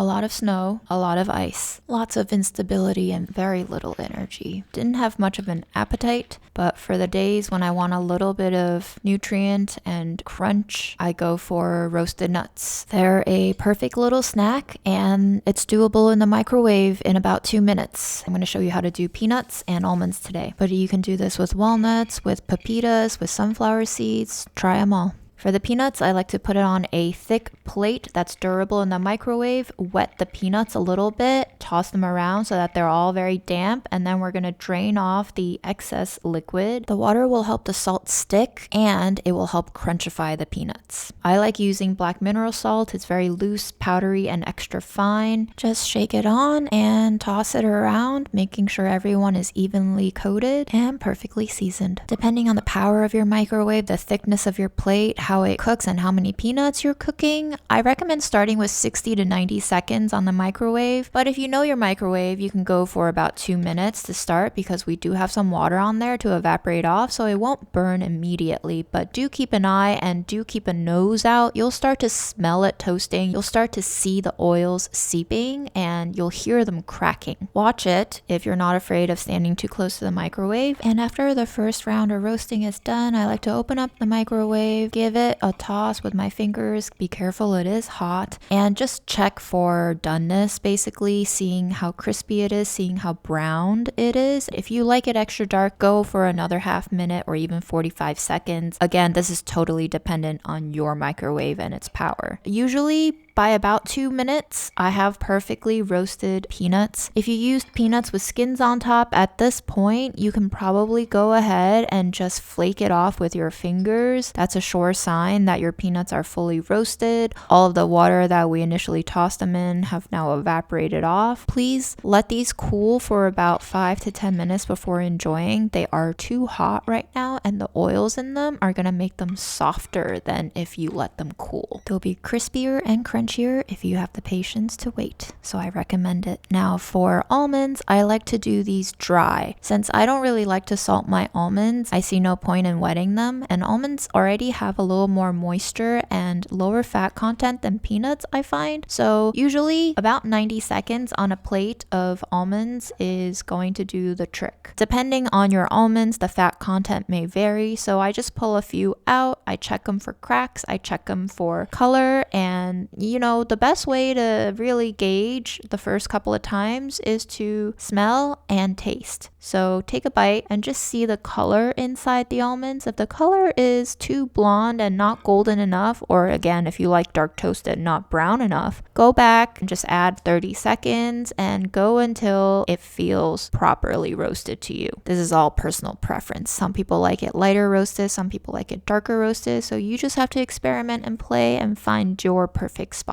a lot of snow, a lot of ice, lots of instability and very little energy. Didn't have much of an appetite, but for the days when I want a little bit of nutrient and crunch, I go for roasted nuts. They're a perfect little snack and it's doable in the microwave in about 2 minutes. I'm going to show you how to do peanuts and almonds today, but you can do this with walnuts, with pepitas, with sunflower seeds. Try them all. For the peanuts, I like to put it on a thick plate that's durable in the microwave, wet the peanuts a little bit, toss them around so that they're all very damp, and then we're going to drain off the excess liquid. The water will help the salt stick and it will help crunchify the peanuts. I like using black mineral salt. It's very loose, powdery, and extra fine. Just shake it on and toss it around, making sure everyone is evenly coated and perfectly seasoned. Depending on the power of your microwave, the thickness of your plate, how it cooks, and how many peanuts you're cooking, I recommend starting with 60 to 90 seconds on the microwave. But if you know your microwave, you can go for about 2 minutes to start because we do have some water on there to evaporate off, so it won't burn immediately. But do keep an eye and do keep a nose out. You'll start to smell it toasting. You'll start to see the oils seeping and you'll hear them cracking. Watch it if you're not afraid of standing too close to the microwave. And after the first round of roasting is done, I like to open up the microwave, give it a toss with my fingers. Be careful, it is hot, and just check for doneness, basically seeing how crispy it is, seeing how browned it is. If you like it extra dark, go for another half minute or even 45 seconds. Again, this is totally dependent on your microwave and its power. Usually by about 2 minutes, I have perfectly roasted peanuts. If you used peanuts with skins on top at this point, you can probably go ahead and just flake it off with your fingers. That's a sure sign that your peanuts are fully roasted. All of the water that we initially tossed them in have now evaporated off. Please let these cool for about 5 to 10 minutes before enjoying. They are too hot right now, and the oils in them are going to make them softer than if you let them cool. They'll be crispier and crunchier if you have the patience to wait, so I recommend it. Now for almonds, I like to do these dry. Since I don't really like to salt my almonds, I see no point in wetting them, and almonds already have a little more moisture and lower fat content than peanuts, I find. So usually about 90 seconds on a plate of almonds is going to do the trick. Depending on your almonds, the fat content may vary, so I just pull a few out, I check them for cracks, I check them for color, and the best way to really gauge the first couple of times is to smell and taste. So take a bite and just see the color inside the almonds. If the color is too blonde and not golden enough, or again, if you like dark toasted, not brown enough, go back and just add 30 seconds and go until it feels properly roasted to you. This is all personal preference. Some people like it lighter roasted, some people like it darker roasted, so you just have to experiment and play and find your perfect spot.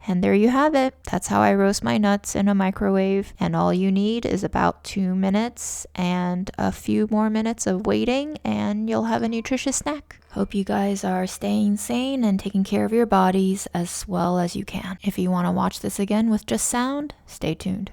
And there you have it. That's how I roast my nuts in a microwave, and all you need is about 2 minutes and a few more minutes of waiting and you'll have a nutritious snack. Hope you guys are staying sane and taking care of your bodies as well as you can. If you want to watch this again with just sound, stay tuned.